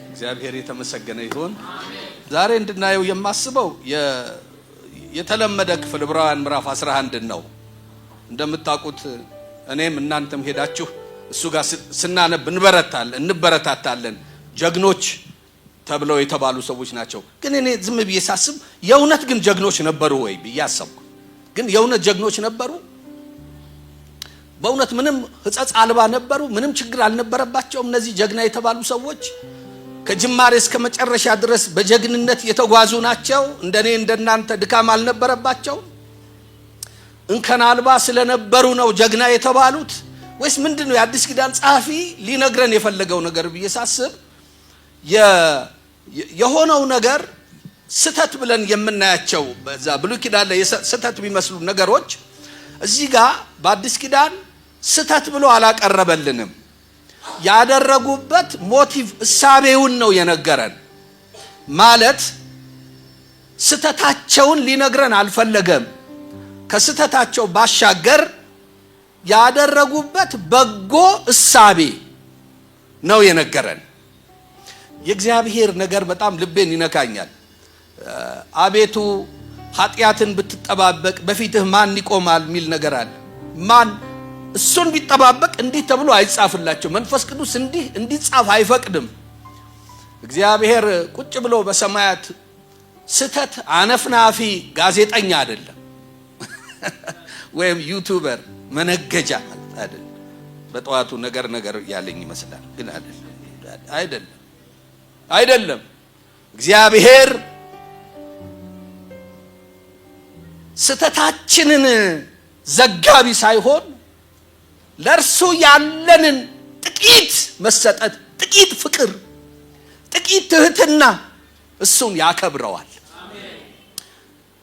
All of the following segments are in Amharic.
እግዚአብሔር የተመሰገነ ይሁን። ዛሬ እንድናየው የማስበው የተለመደ ክፍል ዕብራውያን ምዕራፍ 11 ነው። እንደምታውቁት እኔም እናንተም ሄዳችሁ እሱ ጋር ስናነብ እንበረታታለን። ጀግኖች ተብለው የተባሉ ሰዎች ናቸው። ግን እኔ ዝም ብዬ ሳስብ የእውነት ግን ጀግኖች ነበሩ ወይ ብዬ አሰብኩ። ግን የእውነት ጀግኖች ነበሩ? በእውነት ምንም ሕጸጽ አልባ ነበሩ? ምንም ችግር አልነበረባቸውም? እነዚህ ጀግና የተባሉ ሰዎች ከጅማሬ እስከ መጨረሻ ድረስ በጀግንነት የተጓዙ ናቸው? እንደኔ እንደናንተ ድካም አልነበረባቸውም? እንከን አልባ ስለነበሩ ነው ጀግና የተባሉት? ወይስ ምንድነው የአዲስ ኪዳን ጸሐፊ ሊነግረን የፈለገው ነገር ብዬ ሳስብ የሆነው ነገር ስተት ብለን የምናያቸው በዛ ብሉይ ኪዳን ላይ ስተት ቢመስሉ ነገሮች እዚህ ጋር በአዲስ ኪዳን ስተት ብሎ አላቀረበልንም። ያደረጉበት ሞቲቭ እሳቤውን ነው የነገረን። ማለት ስተታቸውን ሊነግረን አልፈለገም። ከስተታቸው ባሻገር ያደረጉበት በጎ እሳቤ ነው የነገረን። የእግዚአብሔር ነገር በጣም ልቤን ይነካኛል። አቤቱ ኃጢአትን ብትጠባበቅ በፊትህ ማን ይቆማል የሚል ነገር አለ። ማን እሱን ቢጠባበቅ እንዲህ ተብሎ አይጻፍላቸው። መንፈስ ቅዱስ እንዲጻፍ አይፈቅድም። እግዚአብሔር ቁጭ ብሎ በሰማያት ስተት አነፍናፊ ጋዜጠኛ አይደለም ወይም ዩቲዩበር መነገጃ አይደለም። በጠዋቱ ነገር ያለኝ ይመስላል፣ ግን አይደለም። እግዚአብሔር ስተታችንን ዘጋቢ ሳይሆን ለእርሱ ያለንን ጥቂት መሰጠት፣ ጥቂት ፍቅር፣ ጥቂት ትህትና እሱን ያከብረዋል።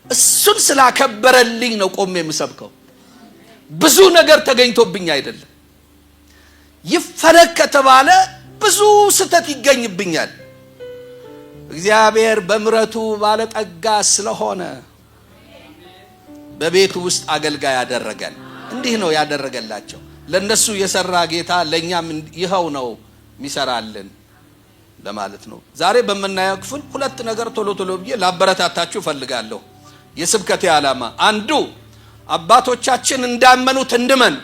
እሱን ስላከበረልኝ ነው ቆሜ የምሰብከው። ብዙ ነገር ተገኝቶብኝ አይደለም። ይፈለግ ከተባለ ብዙ ስተት ይገኝብኛል። እግዚአብሔር በምሕረቱ ባለጠጋ ስለሆነ በቤቱ ውስጥ አገልጋይ ያደረገን። እንዲህ ነው ያደረገላቸው። ለነሱ የሰራ ጌታ ለኛም ይኸው ነው የሚሰራልን ለማለት ነው። ዛሬ በመናየው ክፍል ሁለት ነገር ቶሎ ብዬ ላበረታታችሁ ፈልጋለሁ። የስብከቴ ዓላማ አንዱ አባቶቻችን እንዳመኑት እንድመን፣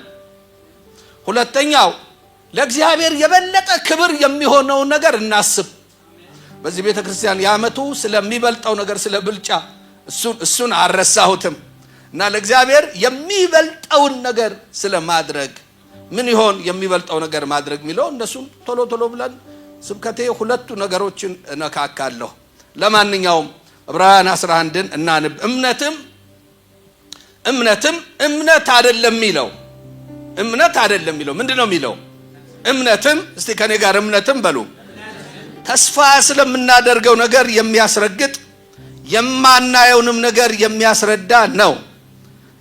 ሁለተኛው ለእግዚአብሔር የበለጠ ክብር የሚሆነው ነገር እናስብ። በዚህ ቤተክርስቲያን ያመቱ ስለሚበልጠው ነገር ስለ ብልጫ እሱን አረሳሁትም እና ለእግዚአብሔር የሚበልጠውን ነገር ስለማድረግ ምን ይሆን የሚበልጠው ነገር ማድረግ የሚለው እነሱን ቶሎ ብለን ስብከቴ ሁለቱ ነገሮችን እነካካለሁ። ለማንኛውም ዕብራውያን 11ን እናንብ። እምነትም እምነት አይደለም የሚለው ምንድነው የሚለው? እምነትም እስቲ ከኔ ጋር እምነትም በሉ። ተስፋ ስለምናደርገው ነገር የሚያስረግጥ የማናየውንም ነገር የሚያስረዳ ነው።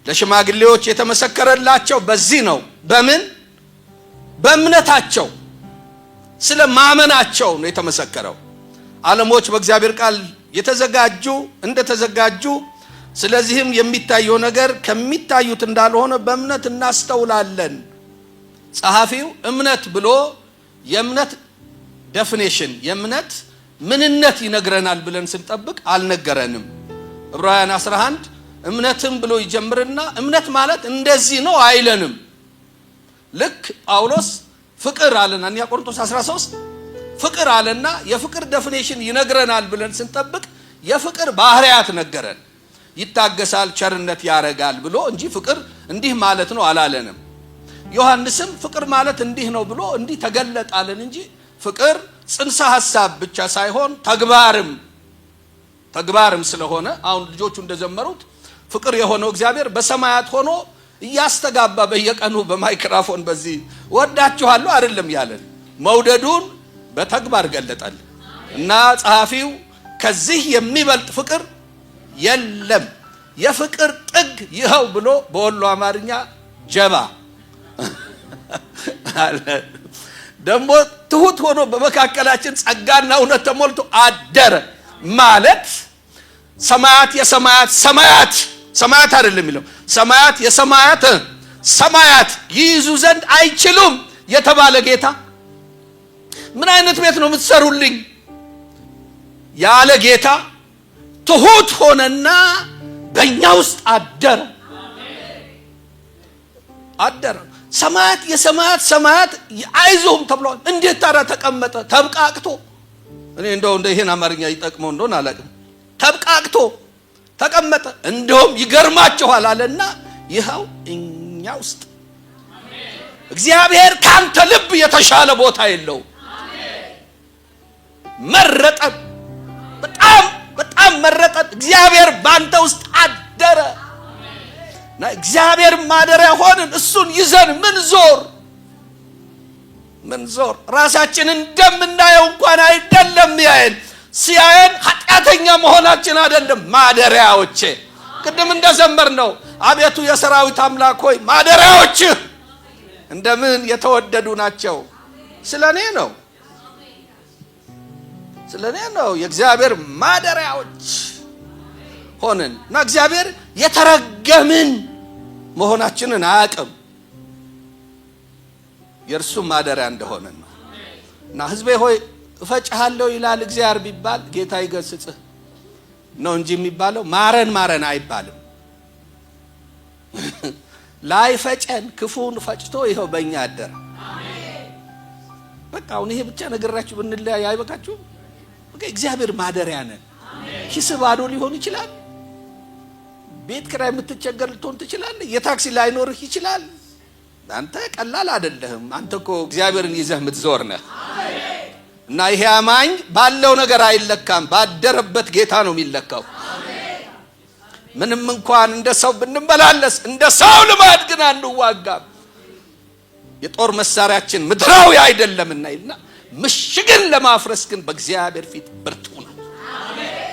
ለሽማግሌዎች የተመሰከረላቸው በዚህ ነው። በእምነታቸው ስለማመናቸው ነው የተመሰከረው። ዓለሞች በእግዚአብሔር ቃል እንደተዘጋጁ ስለዚህም የሚታየው ነገር ከሚታዩት እንዳልሆነ በእምነት እናስተውላለን። ጸሐፊው እምነት ብሎ የእምነት ዴፊኒሽን የእምነት ምንነት ይነግረናል ብለን ስንጠብቅ አልነገረንም። ዕብራውያን 11 እምነትም ብሎ ይጀምርና እምነት ማለት እንደዚህ ነው አይለንም። ልክ ጳውሎስ ፍቅር አለና አንደኛ ቆሮንቶስ 13 ፍቅር አለና የፍቅር ዴፊኒሽን ይነግረናል ብለን ስንጠብቅ የፍቅር ባህሪያት ነገረን። ይታገሳል፣ ቸርነት ያረጋል ብሎ እንጂ ፍቅር እንዲህ ማለት ነው አላለንም። ዮሐንስም ፍቅር ማለት እንዲህ ነው ብሎ እንዲህ ተገለጣለን እንጂ ፍቅር ጽንሰ ሐሳብ ብቻ ሳይሆን ተግባርም ስለሆነ አሁን ልጆቹ እንደዘመሩት ፍቅር የሆነው እግዚአብሔር በሰማያት ሆኖ እያስተጋባ በየቀኑ በማይክሮፎን በዚህ ወዳችኋለሁ አይደለም ያለን፣ መውደዱን በተግባር ገለጠል እና ጸሐፊው ከዚህ የሚበልጥ ፍቅር የለም፣ የፍቅር ጥግ ይኸው ብሎ በወሎ አማርኛ ጀባ ደግሞ ትሁት ሆኖ በመካከላችን ጸጋና እውነት ተሞልቶ አደረ ማለት ሰማያት ሰማያት አይደለም የሚለው ሰማያት የሰማያት ሰማያት ይይዙ ዘንድ አይችሉም የተባለ ጌታ ምን አይነት ቤት ነው የምትሰሩልኝ ያለ ጌታ ትሁት ሆነና በእኛ ውስጥ አደረ። ሰማያት የሰማያት ሰማያት አይዞም ተብሏል። እንዴት ታዲያ ተቀመጠ? ተብቃቅቶ። እኔ እንደው ይሄን አማርኛ ይጠቅመው እንደሆነ አላውቅም። ተብቃቅቶ ተቀመጠ። እንደውም ይገርማችኋል አለና ይኸው እኛ ውስጥ እግዚአብሔር ካንተ ልብ የተሻለ ቦታ የለው። መረጠን፣ በጣም መረጠን። እግዚአብሔር ባንተ ውስጥ አደረ። እግዚአብሔር ማደሪያ ሆነን እሱን ይዘን ምን ዞር ራሳችንን እንደምናየው እንኳን አይደለም ያየን። ሲያየን ኃጢአተኛ መሆናችን አይደለም ማደሪያዎቼ። ቅድም እንደዘመር ነው አቤቱ የሰራዊት አምላክ ሆይ ማደሪያዎችህ እንደምን የተወደዱ ናቸው። ስለኔ ነው የእግዚአብሔር ማደሪያዎች ሆነን እና እግዚአብሔር የተረገምን መሆናችንን አያውቅም። የእርሱ ማደሪያ እንደሆነ ነው። እና ሕዝቤ ሆይ እፈጭሃለሁ ይላል እግዚአብሔር ቢባል ጌታ ይገስጽህ ነው እንጂ የሚባለው ማረን አይባልም። ላይ ፈጨን ክፉን ፈጭቶ ይኸው በእኛ አደረ። በቃ አሁን ይሄ ብቻ ነገራችሁ ብንለያይ አይበቃችሁም? በቃ እግዚአብሔር ማደሪያ ነን። ኪስ ባዶ ሊሆን ይችላል። ቤት ኪራይ የምትቸገር ልትሆን ትችላለህ። የታክሲ ላይኖርህ ይችላል። አንተ ቀላል አይደለህም። አንተ እኮ እግዚአብሔርን ይዘህ የምትዞር ነህ። እና ይሄ አማኝ ባለው ነገር አይለካም፣ ባደረበት ጌታ ነው የሚለካው። ምንም እንኳን እንደ ሰው ብንመላለስ እንደ ሰው ልማድ ግን አንዋጋም። የጦር መሳሪያችን ምድራዊ አይደለምና ይልና ምሽግን ለማፍረስ ግን በእግዚአብሔር ፊት ብርቱ ነው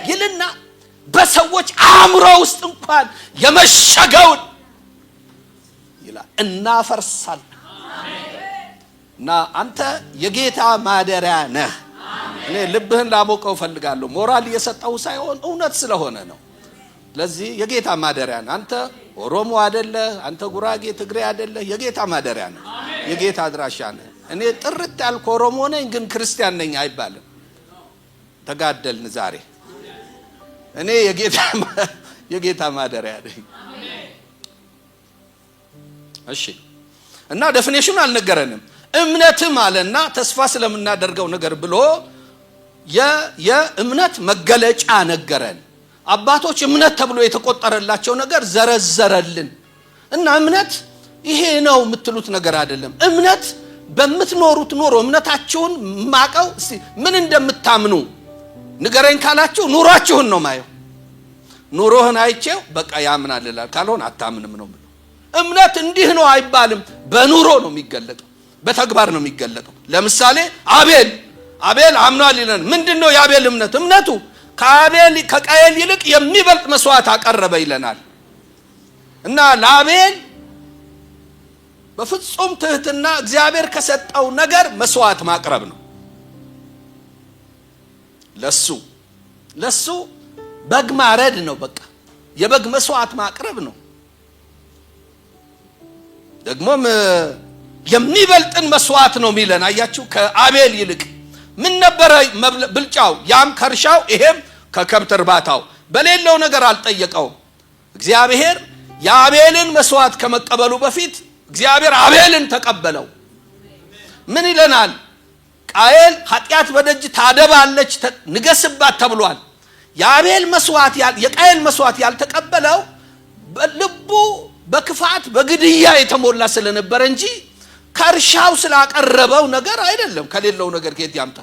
ይልና በሰዎች አእምሮ ውስጥ እንኳን የመሸገውን ይላል እናፈርሳለን። እና አንተ የጌታ ማደሪያ ነህ። እኔ ልብህን ላሞቀው ፈልጋለሁ። ሞራል እየሰጠው ሳይሆን እውነት ስለሆነ ነው። ስለዚህ የጌታ ማደሪያ ነህ። አንተ ኦሮሞ አይደለህ፣ አንተ ጉራጌ ትግሬ አይደለህ። የጌታ ማደሪያ ነህ። የጌታ አድራሻ ነህ። እኔ ጥርት ያልኩ ኦሮሞ ነኝ ግን ክርስቲያን ነኝ አይባልም። ተጋደልን ዛሬ። እኔ የጌታ ማደሪያ ነኝ። እሺ። እና ዴፊኒሽን አልነገረንም። እምነትም አለና ተስፋ ስለምናደርገው ነገር ብሎ የእምነት መገለጫ ነገረን። አባቶች እምነት ተብሎ የተቆጠረላቸው ነገር ዘረዘረልን። እና እምነት ይሄ ነው የምትሉት ነገር አይደለም። እምነት በምትኖሩት ኑሮ እምነታችሁን ማቀው እስቲ ምን እንደምታምኑ ንገረኝ ካላችሁ ኑሯችሁን ነው ማየው። ኑሮህን አይቼው በቃ ያምናል ይላል። ካልሆነ አታምንም ነው። እምነት እንዲህ ነው አይባልም። በኑሮ ነው የሚገለጠው፣ በተግባር ነው የሚገለጠው። ለምሳሌ አቤል አምኗል ይላል። ምንድነው የአቤል እምነት? እምነቱ ከቃየል ይልቅ የሚበልጥ መስዋዕት አቀረበ ይለናል። እና ለአቤል በፍጹም ትህትና እግዚአብሔር ከሰጠው ነገር መስዋዕት ማቅረብ ነው። ለሱ በግ ማረድ ነው። በቃ የበግ መስዋዕት ማቅረብ ነው። ደግሞም የሚበልጥን መስዋዕት ነው የሚለን። አያችሁ፣ ከአቤል ይልቅ ምን ነበረ ብልጫው? ያም ከእርሻው ይሄም ከከብት እርባታው በሌለው ነገር አልጠየቀውም። እግዚአብሔር የአቤልን መስዋዕት ከመቀበሉ በፊት እግዚአብሔር አቤልን ተቀበለው። ምን ይለናል? ቃየል ኃጢአት በደጅ ታደባለች ንገስባት ተብሏል። የቃየል መስዋዕት ያልተቀበለው ልቡ በክፋት በግድያ የተሞላ ስለነበረ እንጂ ከእርሻው ስላቀረበው ነገር አይደለም። ከሌለው ነገር ከየት ያምጣ?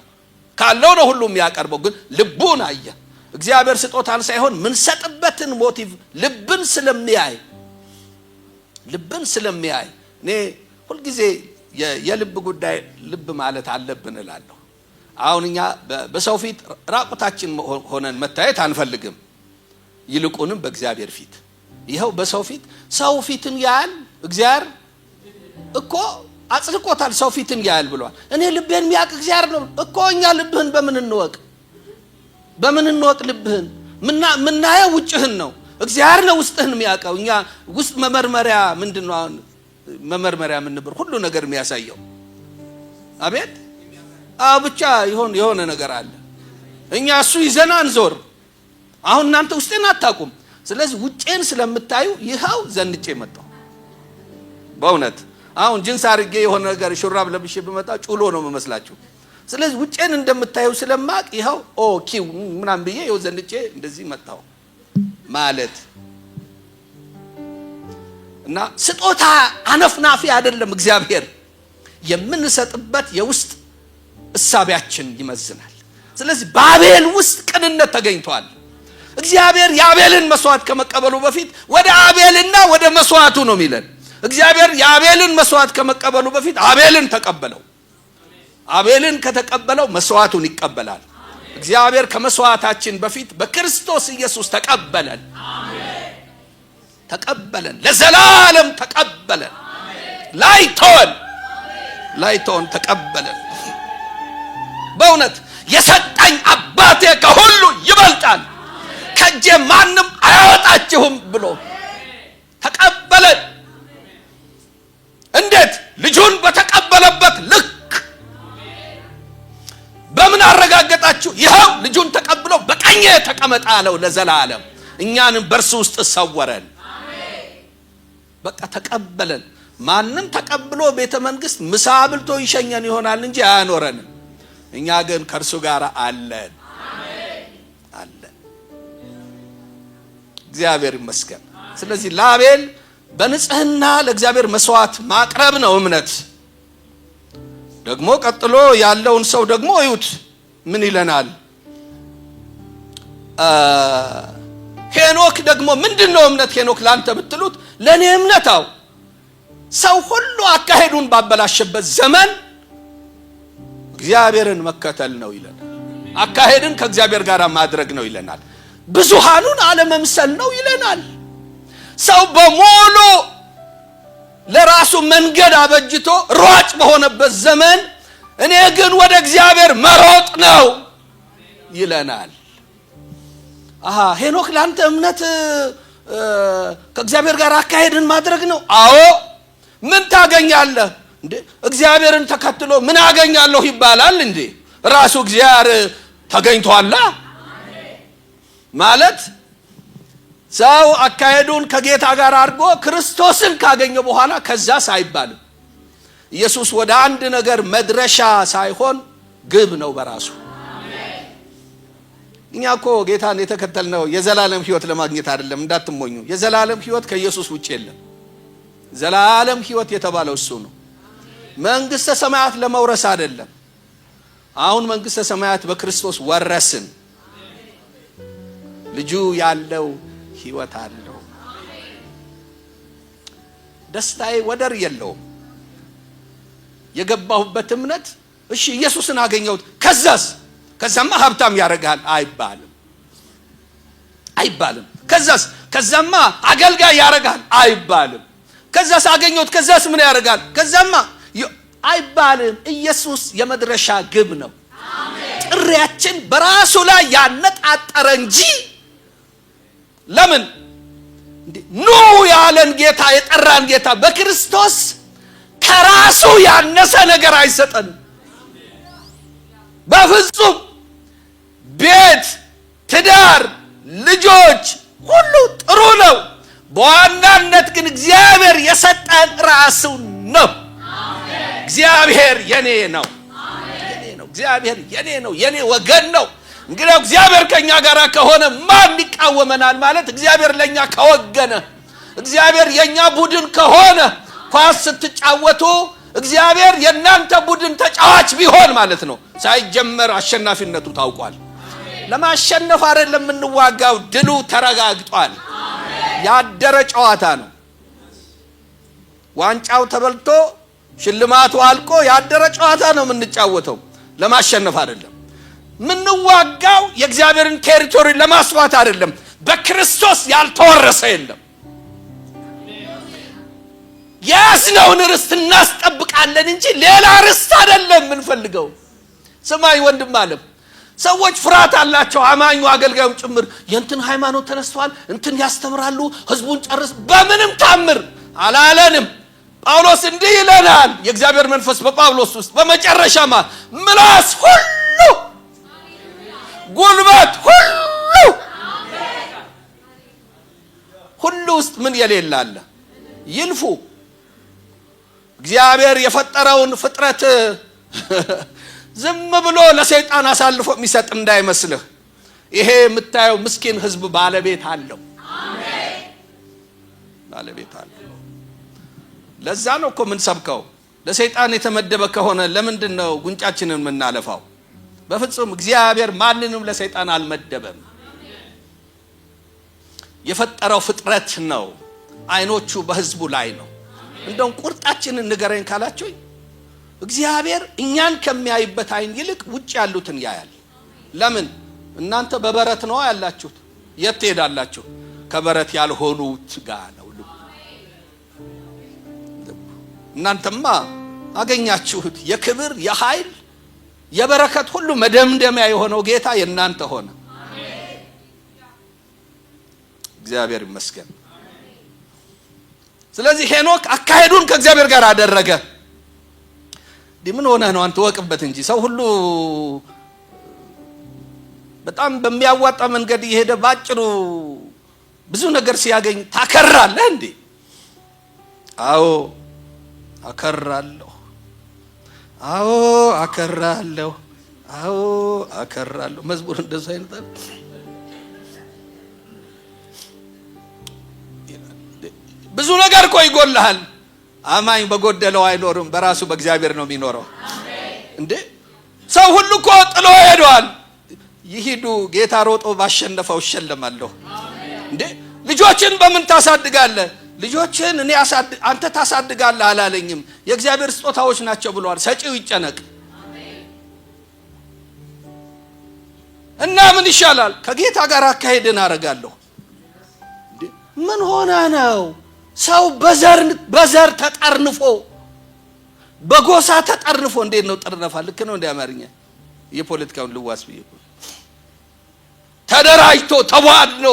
ካለው ነው ሁሉ የሚያቀርበው። ግን ልቡን አየ። እግዚአብሔር ስጦታን ሳይሆን ምን ሰጥበትን ሞቲቭ ልብን ስለሚያይ እኔ ሁልጊዜ የልብ ጉዳይ ልብ ማለት አለብን እላለሁ። አሁን እኛ በሰው ፊት ራቁታችን ሆነን መታየት አንፈልግም። ይልቁንም በእግዚአብሔር ፊት ይኸው በሰው ፊት ሰው ፊትን ያያል። እግዚአብሔር እኮ አጽድቆታል። ሰው ፊትን ያያል ብሏል። እኔ ልቤን የሚያውቅ እግዚአብሔር ነው እኮ። እኛ ልብህን በምን እንወቅ? ልብህን ምናየው ውጭህን ነው። እግዚአብሔር ነው ውስጥህን የሚያውቀው። እኛ ውስጥ መመርመሪያ ምንድነው? አሁን መመርመሪያ ምን ነበር ሁሉ ነገር የሚያሳየው? አቤት ብቻ የሆነ ነገር አለ። እኛ እሱ ይዘና እንዞር። አሁን እናንተ ውስጤን አታውቁም። ስለዚህ ውጪን ስለምታዩ ይኸው ዘንጬ መጣሁ። በእውነት አሁን ጅንስ አድርጌ የሆነ ነገር ሹራብ ለብሼ ብመጣ ጩሎ ነው የምመስላችሁ። ስለዚህ ውጪን እንደምታዩ ስለማቅ ይኸው ኪው ምናምን ብዬ ይኸው ዘንጬ እንደዚህ መጣሁ ማለት እና ስጦታ አነፍናፊ አይደለም። እግዚአብሔር የምንሰጥበት የውስጥ እሳቢያችን ይመዝናል። ስለዚህ በአቤል ውስጥ ቅንነት ተገኝቷል። እግዚአብሔር የአቤልን መስዋዕት ከመቀበሉ በፊት ወደ አቤልና ወደ መስዋዕቱ ነው የሚለን። እግዚአብሔር የአቤልን መስዋዕት ከመቀበሉ በፊት አቤልን ተቀበለው። አቤልን ከተቀበለው መስዋዕቱን ይቀበላል። እግዚአብሔር ከመስዋዕታችን በፊት በክርስቶስ ኢየሱስ ተቀበለን። ተቀበለን፣ ለዘላለም ተቀበለን። ላይቶን ተቀበለን። በእውነት የሰጠኝ አባቴ ከሁሉ ይበልጣል፣ ከእጄ ማንም አያወጣችሁም ብሎ ተቀበለን። እንዴት? ልጁን በተቀበለበት ልክ። በምን አረጋገጣችሁ? ይኸው ልጁን ተቀብሎ በቀኜ ተቀመጥ አለው ለዘላለም። እኛንም በእርሱ ውስጥ ሰወረን። በቃ ተቀበለን። ማንም ተቀብሎ ቤተ መንግስት ምሳ አብልቶ ይሸኘን ይሆናል እንጂ አያኖረንም። እኛ ግን ከእርሱ ጋር አለን። እግዚአብሔር ይመስገን። ስለዚህ ለአቤል በንጽህና ለእግዚአብሔር መስዋዕት ማቅረብ ነው እምነት። ደግሞ ቀጥሎ ያለውን ሰው ደግሞ እዩት ምን ይለናል? ሄኖክ ደግሞ ምንድነው እምነት ሄኖክ ላንተ ብትሉት ለኔ እምነታው ሰው ሁሉ አካሄዱን ባበላሸበት ዘመን እግዚአብሔርን መከተል ነው ይለናል። አካሄድን ከእግዚአብሔር ጋር ማድረግ ነው ይለናል። ብዙሃኑን አለመምሰል ነው ይለናል። ሰው በሙሉ ለራሱ መንገድ አበጅቶ ሯጭ በሆነበት ዘመን እኔ ግን ወደ እግዚአብሔር መሮጥ ነው ይለናል። ሄኖክ ላንተ እምነት ከእግዚአብሔር ጋር አካሄድን ማድረግ ነው። አዎ ምን ታገኛለህ እንዴ? እግዚአብሔርን ተከትሎ ምን አገኛለሁ ይባላል እንዴ? ራሱ እግዚአብሔር ተገኝቷላ ማለት ሰው አካሄዱን ከጌታ ጋር አድርጎ ክርስቶስን ካገኘ በኋላ ከዛስ አይባልም። ኢየሱስ ወደ አንድ ነገር መድረሻ ሳይሆን ግብ ነው በራሱ። እኛ እኮ ጌታን የተከተልነው የዘላለም ሕይወት ለማግኘት አይደለም፣ እንዳትሞኙ። የዘላለም ሕይወት ከኢየሱስ ውጭ የለም። ዘላለም ሕይወት የተባለው እሱ ነው። መንግስተ ሰማያት ለመውረስ አይደለም። አሁን መንግስተ ሰማያት በክርስቶስ ወረስን። ልጁ ያለው ሕይወት አለው። ደስታዬ ወደር የለውም። የገባሁበት እምነት እሺ ኢየሱስን አገኘሁት ከዛማ ሀብታም ያደርጋል አይባልም። ከዛማ አገልጋይ ያደርጋል አይባልም። ከዛስ አገኘሁት ከዛስ ምን ያደርጋል ከዛማ አይባልም። ኢየሱስ የመድረሻ ግብ ነው። ጥሪያችን በራሱ ላይ ያነጣጠረ እንጂ ለምን ኑ ያለን ጌታ የጠራን ጌታ በክርስቶስ ከራሱ ያነሰ ነገር አይሰጠንም በፍጹም። ቤት፣ ትዳር፣ ልጆች ሁሉ ጥሩ ነው። በዋናነት ግን እግዚአብሔር የሰጠን ራሱን ነው። እግዚአብሔር የኔ ነው። እግዚአብሔር የኔ ነው፣ የኔ ወገን ነው። እንግዲህ እግዚአብሔር ከኛ ጋር ከሆነ ማን ይቃወመናል? ማለት እግዚአብሔር ለኛ ከወገነ፣ እግዚአብሔር የኛ ቡድን ከሆነ፣ ኳስ ስትጫወቱ እግዚአብሔር የናንተ ቡድን ተጫዋች ቢሆን ማለት ነው ሳይጀመር አሸናፊነቱ ታውቋል። ለማሸነፍ አይደለም የምንዋጋው፣ ድሉ ተረጋግጧል። ያደረ ጨዋታ ነው። ዋንጫው ተበልቶ ሽልማቱ አልቆ ያደረ ጨዋታ ነው የምንጫወተው፣ ለማሸነፍ አይደለም። ምንዋጋው የእግዚአብሔርን ቴሪቶሪ ለማስፋት አይደለም። በክርስቶስ ያልተወረሰ የለም። ያስነውን ርስት እናስጠብቃለን እንጂ ሌላ ርስት አይደለም የምንፈልገው። ስማይ ወንድም አለም ሰዎች ፍርሃት አላቸው። አማኙ አገልጋዩም ጭምር የእንትን ሃይማኖት ተነስተዋል፣ እንትን ያስተምራሉ፣ ህዝቡን ጨርስ። በምንም ታምር አላለንም። ጳውሎስ እንዲህ ይለናል። የእግዚአብሔር መንፈስ በጳውሎስ ውስጥ በመጨረሻማ ምላስ ሁሉ ጉልበት ሁሉ ውስጥ ምን የሌለ አለ? ይልፉ። እግዚአብሔር የፈጠረውን ፍጥረት ዝም ብሎ ለሰይጣን አሳልፎ የሚሰጥ እንዳይመስልህ። ይሄ የምታየው ምስኪን ህዝብ ባለቤት አለው። ባለቤት አለው። ለዛ ነው እኮ ምን ሰብከው። ለሰይጣን የተመደበ ከሆነ ለምንድን ነው ጉንጫችንን የምናለፋው? በፍጹም እግዚአብሔር ማንንም ለሰይጣን አልመደበም። የፈጠረው ፍጥረት ነው። አይኖቹ በህዝቡ ላይ ነው። እንደውም ቁርጣችንን ንገረኝ ካላችሁ እግዚአብሔር እኛን ከሚያይበት አይን ይልቅ ውጭ ያሉትን ያያል። ለምን? እናንተ በበረት ነው ያላችሁት። የት ትሄዳላችሁ? ከበረት ያልሆኑት ጋር ነው። እናንተማ አገኛችሁት። የክብር የኃይል የበረከት ሁሉ መደምደሚያ የሆነው ጌታ የእናንተ ሆነ። እግዚአብሔር ይመስገን። ስለዚህ ሄኖክ አካሄዱን ከእግዚአብሔር ጋር አደረገ። ምን ሆነ ነው? አንተ ወቅበት እንጂ ሰው ሁሉ በጣም በሚያዋጣ መንገድ እየሄደ ባጭሩ ብዙ ነገር ሲያገኝ ታከራለህ እንዴ? አዎ አከራለሁ። አዎ አከራለሁ። አዎ አከራለሁ። መዝሙር እንደዛ አይነታል። ብዙ ነገር እኮ ይጎልሃል። አማኝ በጎደለው አይኖርም፣ በራሱ በእግዚአብሔር ነው የሚኖረው። እንዴ ሰው ሁሉ እኮ ጥሎ ሄዷል። ይሂዱ፣ ጌታ ሮጦ ባሸነፈው እሸለማለሁ። እንዴ ልጆችን በምን ታሳድጋለህ? ልጆችን እኔ አንተ ታሳድጋለህ አላለኝም። የእግዚአብሔር ስጦታዎች ናቸው ብሏል። ሰጪው ይጨነቅ እና ምን ይሻላል? ከጌታ ጋር አካሄድን አደርጋለሁ። ምን ሆነ ነው? ሰው በዘር ተጠርንፎ በጎሳ ተጠርንፎ እንዴት ነው ጥርነፋ? ልክ ነው እንደ አማርኛ የፖለቲካውን ልዋስ ብዬ ተደራጅቶ ተዋድሎ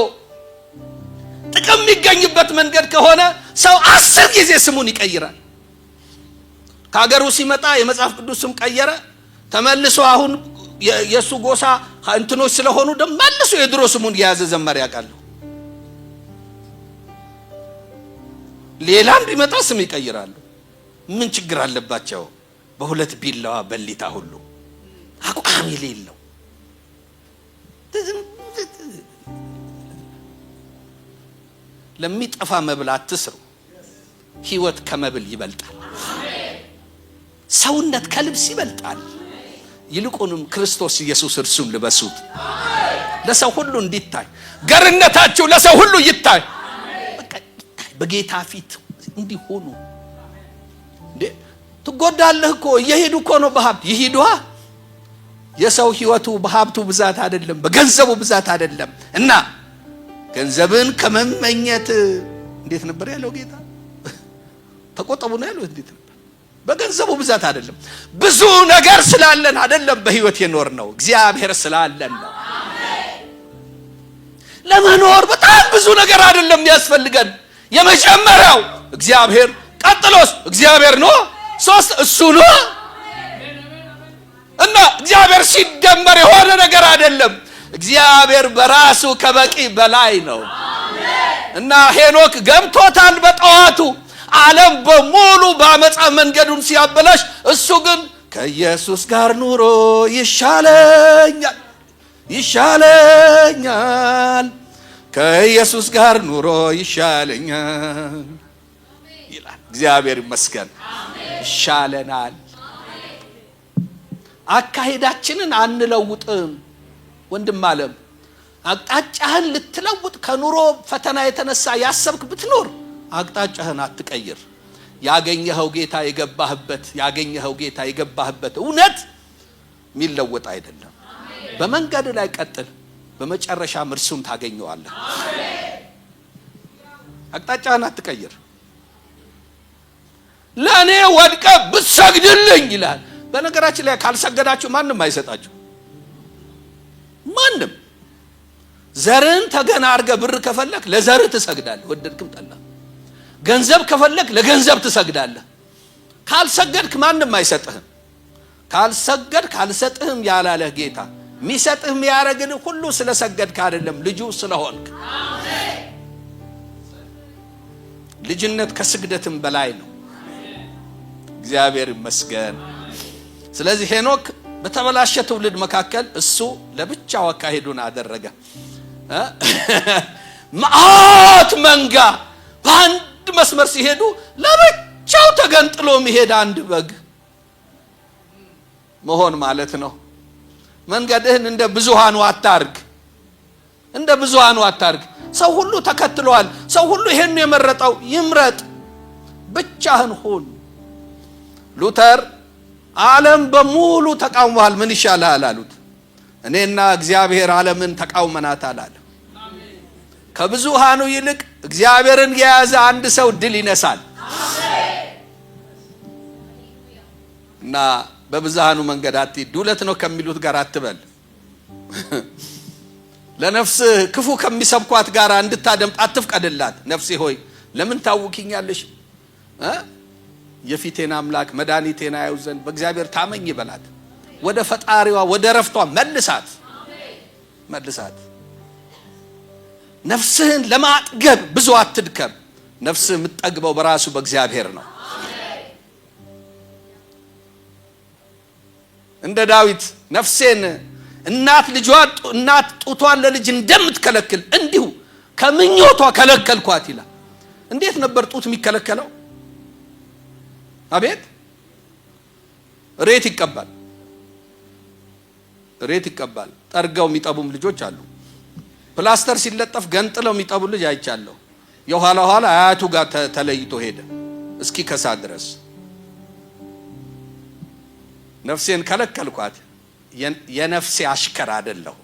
ጥቅም የሚገኝበት መንገድ ከሆነ ሰው 10 ጊዜ ስሙን ይቀይራል። ከሀገሩ ሲመጣ የመጽሐፍ ቅዱስ ስም ቀየረ። ተመልሶ አሁን የሱ ጎሳ እንትኖች ስለሆኑ ደግሞ መልሶ የድሮ ስሙን የያዘ ዘመር ያውቃሉ። ሌላም ቢመጣ ስም ይቀይራሉ። ምን ችግር አለባቸው? በሁለት ቢላዋ በሊታ ሁሉ አቋም የሌለው ለሚጠፋ መብል አትስሩ። ህይወት ከመብል ይበልጣል። ሰውነት ከልብስ ይበልጣል። ይልቁንም ክርስቶስ ኢየሱስ እርሱን ልበሱት። ለሰው ሁሉ እንዲታይ ገርነታችሁ ለሰው ሁሉ ይታይ። በጌታ ፊት እንዲሆኑ እንዴ ትጎዳለህ እኮ እየሄዱ እኮ ነው በሀብት ይሄዱ። የሰው ህይወቱ በሀብቱ ብዛት አይደለም፣ በገንዘቡ ብዛት አይደለም። እና ገንዘብን ከመመኘት እንዴት ነበር ያለው ጌታ? ተቆጠቡ ነው ያለው። እንዴት ነበር? በገንዘቡ ብዛት አይደለም፣ ብዙ ነገር ስላለን አይደለም በህይወት የኖር ነው፣ እግዚአብሔር ስላለን ነው። ለመኖር በጣም ብዙ ነገር አይደለም ያስፈልገን። የመጀመሪያው እግዚአብሔር፣ ቀጥሎስ እግዚአብሔር ነው፣ ሶስት እሱ ነው። እና እግዚአብሔር ሲደመር የሆነ ነገር አይደለም። እግዚአብሔር በራሱ ከበቂ በላይ ነው። እና ሄኖክ ገብቶታል በጠዋቱ ዓለም በሙሉ በአመፃ መንገዱን ሲያበላሽ፣ እሱ ግን ከኢየሱስ ጋር ኑሮ ይሻለኛል ይሻለኛል፣ ከኢየሱስ ጋር ኑሮ ይሻለኛል ይላል። እግዚአብሔር ይመስገን። ይሻለናል። አካሄዳችንን አንለውጥም። ወንድም ዓለም አቅጣጫህን ልትለውጥ ከኑሮ ፈተና የተነሳ ያሰብክ ብትኖር አቅጣጫህን አትቀይር። ያገኘኸው ጌታ የገባህበት እውነት የሚለወጥ አይደለም። በመንገድ ላይ ቀጥል፣ በመጨረሻ እርሱን ታገኘዋለህ። አቅጣጫህን አትቀይር። ለእኔ ወድቀ ብትሰግድልኝ ይላል። በነገራችን ላይ ካልሰገዳችሁ ማንም አይሰጣችሁ። ማንም ዘርን ተገና አድርገህ ብር ከፈለክ ለዘር ትሰግዳለህ፣ ወደድክም ጠላ። ገንዘብ ከፈለክ ለገንዘብ ትሰግዳለህ። ካልሰገድክ ማንም አይሰጥህም። ካልሰገድክ አልሰጥህም ያላለህ ጌታ የሚሰጥህ የሚያረግልህ ሁሉ ስለሰገድክ አይደለም፣ ልጁ ስለሆንክ። ልጅነት ከስግደትም በላይ ነው። እግዚአብሔር ይመስገን። ስለዚህ ሄኖክ በተበላሸ ትውልድ መካከል እሱ ለብቻው አካሄዱን አደረገ። መዓት መንጋ በአንድ መስመር ሲሄዱ ለብቻው ተገንጥሎ የሚሄድ አንድ በግ መሆን ማለት ነው። መንገድህን እንደ ብዙሃኑ አታርግ፣ እንደ ብዙሃኑ አታርግ። ሰው ሁሉ ተከትሏል። ሰው ሁሉ ይሄን የመረጠው ይምረጥ፣ ብቻህን ሁን። ሉተር ዓለም በሙሉ ተቃውሟል፣ ምን ይሻልሃል አሉት። እኔና እግዚአብሔር ዓለምን ተቃውመናታል አለ። ከብዙሃኑ ይልቅ እግዚአብሔርን የያዘ አንድ ሰው ድል ይነሳል። እና በብዙሃኑ መንገድ አትሂድ። ዱለት ነው ከሚሉት ጋር አትበል። ለነፍስ ክፉ ከሚሰብኳት ጋር እንድታደምጥ አትፍቀድላት። ነፍሴ ሆይ ለምን ታውኪኛለሽ? የፊቴን አምላክ መድኃኒቴን አየው ዘንድ በእግዚአብሔር ታመኝ ይበላት። ወደ ፈጣሪዋ ወደ ረፍቷ መልሳት። ነፍስህን ለማጥገብ ብዙ አትድከም። ነፍስህ የምትጠግበው በራሱ በእግዚአብሔር ነው። እንደ ዳዊት ነፍሴን እናት ጡቷን ለልጅ እንደምትከለክል እንዲሁ ከምኞቷ ከለከልኳት ይላል። እንዴት ነበር ጡት የሚከለከለው? አቤት ሬት ይቀባል። ጠርገው የሚጠቡም ልጆች አሉ። ፕላስተር ሲለጠፍ ገንጥለው የሚጠቡ ልጅ አይቻለሁ። የኋላ አያቱ ጋር ተለይቶ ሄደ እስኪ ከሳ ድረስ። ነፍሴን ከለከልኳት። የነፍሴ አሽከር አይደለሁ።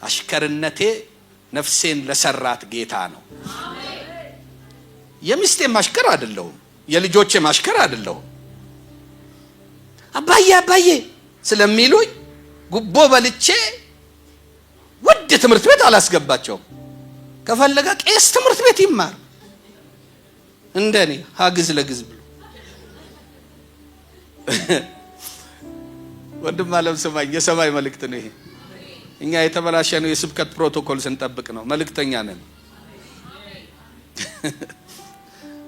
አሽከርነቴ ነፍሴን ለሰራት ጌታ ነው። የሚስቴም አሽከር አይደለሁም። የልጆቼም አሽከር አይደለሁም። አባዬ ስለሚሉኝ ጉቦ በልቼ ውድ ትምህርት ቤት አላስገባቸውም። ከፈለገ ቄስ ትምህርት ቤት ይማር እንደኔ ሀግዝ ለግዝ ብሎ። ወንድም አለም ሰማኝ፣ የሰማይ መልእክት ነው ይሄ። እኛ የተበላሸ ነው የስብከት ፕሮቶኮል ስንጠብቅ ነው። መልእክተኛ ነን።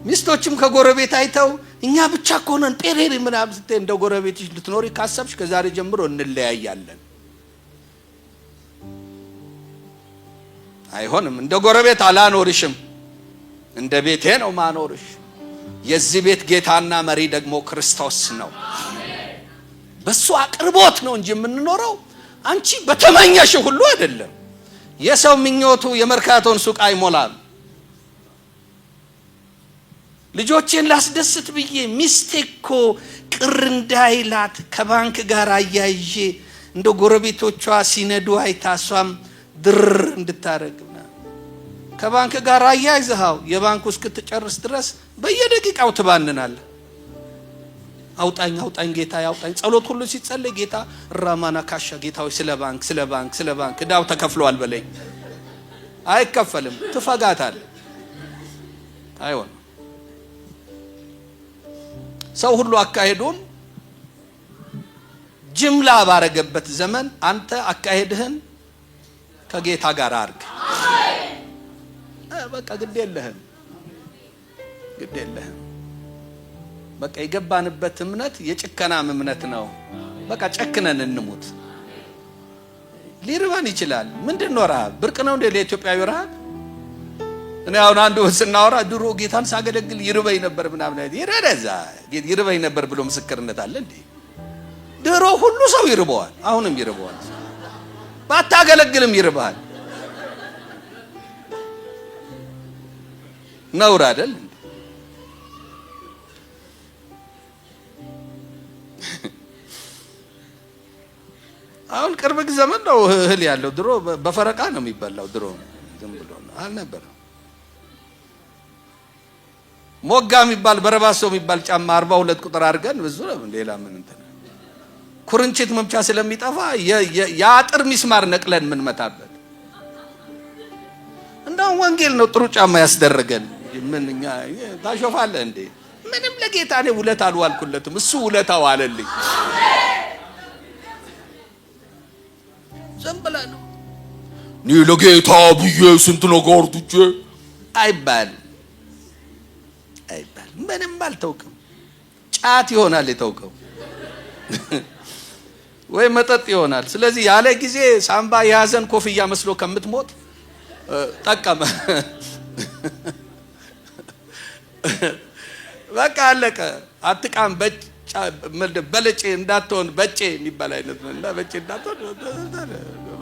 ሚስቶችም ከጎረቤት አይተው እኛ ብቻ ኮነን ጴሬሪ ምናምን ስትይ እንደ ጎረቤትሽ ልትኖሪ ካሰብሽ ከዛሬ ጀምሮ እንለያያለን። አይሆንም። እንደ ጎረቤት አላኖርሽም፣ እንደ ቤቴ ነው ማኖርሽ። የዚህ ቤት ጌታና መሪ ደግሞ ክርስቶስ ነው። በሱ አቅርቦት ነው እንጂ የምንኖረው አንቺ በተመኘሽ ሁሉ አይደለም። የሰው ምኞቱ የመርካቶን ሱቅ አይሞላም። ልጆቼን ላስደስት ብዬ ሚስቴኮ ቅር እንዳይላት ከባንክ ጋር አያይዤ እንደ ጎረቤቶቿ ሲነዱ አይታሷም ድር እንድታረግና ከባንክ ጋር አያይዘሃው የባንኩ እስክትጨርስ ድረስ በየደቂቃው ትባንናለህ። አውጣኝ ጌታ ያውጣኝ። ጸሎት ሁሉ ሲጸለይ ጌታ ራማና ካሻ ጌታው ስለ ባንክ እዳው ተከፍሏል በለኝ። አይከፈልም። ትፈጋታል። አይሆን። ሰው ሁሉ አካሄዱን ጅምላ ባረገበት ዘመን አንተ አካሄድህን ከጌታ ጋር አርግ። በቃ ግድ የለህም። በቃ የገባንበት እምነት የጭከናም እምነት ነው። በቃ ጨክነን እንሙት። ሊርባን ይችላል። ምንድነው ረሃብ? ብርቅ ነው እንደ ለኢትዮጵያዊ ረሃብ? እኔ አሁን አንዱ ስናወራ ድሮ ጌታን ሳገለግል ይርበኝ ነበር ምናምን ይርበኝ ነበር ብሎ ምስክርነት አለ እንዴ? ድሮ ሁሉ ሰው ይርበዋል፣ አሁንም ይርበዋል። ባታገለግልም ይርባል። ነውር አይደል? አሁን ቅርብ ዘመን ነው እህል ያለው። ድሮ በፈረቃ ነው የሚበላው። ድሮ ዝም ብሎ ነው አልነበረም። ሞጋ የሚባል በረባሶ የሚባል ጫማ 42 ቁጥር አድርገን ብዙ ነው። ሌላ ምን እንትን ኩርንችት መምቻ ስለሚጠፋ የአጥር ሚስማር ነቅለን ምን መታበት። እንደው ወንጌል ነው ጥሩ ጫማ ያስደረገን። ምንኛ ታሾፋለህ እንዴ? ምንም ለጌታ እኔ ውለታ አልዋልኩለትም፣ እሱ ውለታው አለልኝ። ዝም ብለህ ነው እኔ ለጌታ ብዬ ስንት ነገር ትቼ አይባልም። ምንም አልተውክም። ጫት ይሆናል የተውከው ወይ መጠጥ ይሆናል። ስለዚህ ያለ ጊዜ ሳምባ የያዘን ኮፍያ መስሎ ከምትሞት ጠቀመ። በቃ አለቀ። አትቃም በለጬ እንዳትሆን በጬ የሚባል አይነት ነው እና በጬ እንዳትሆን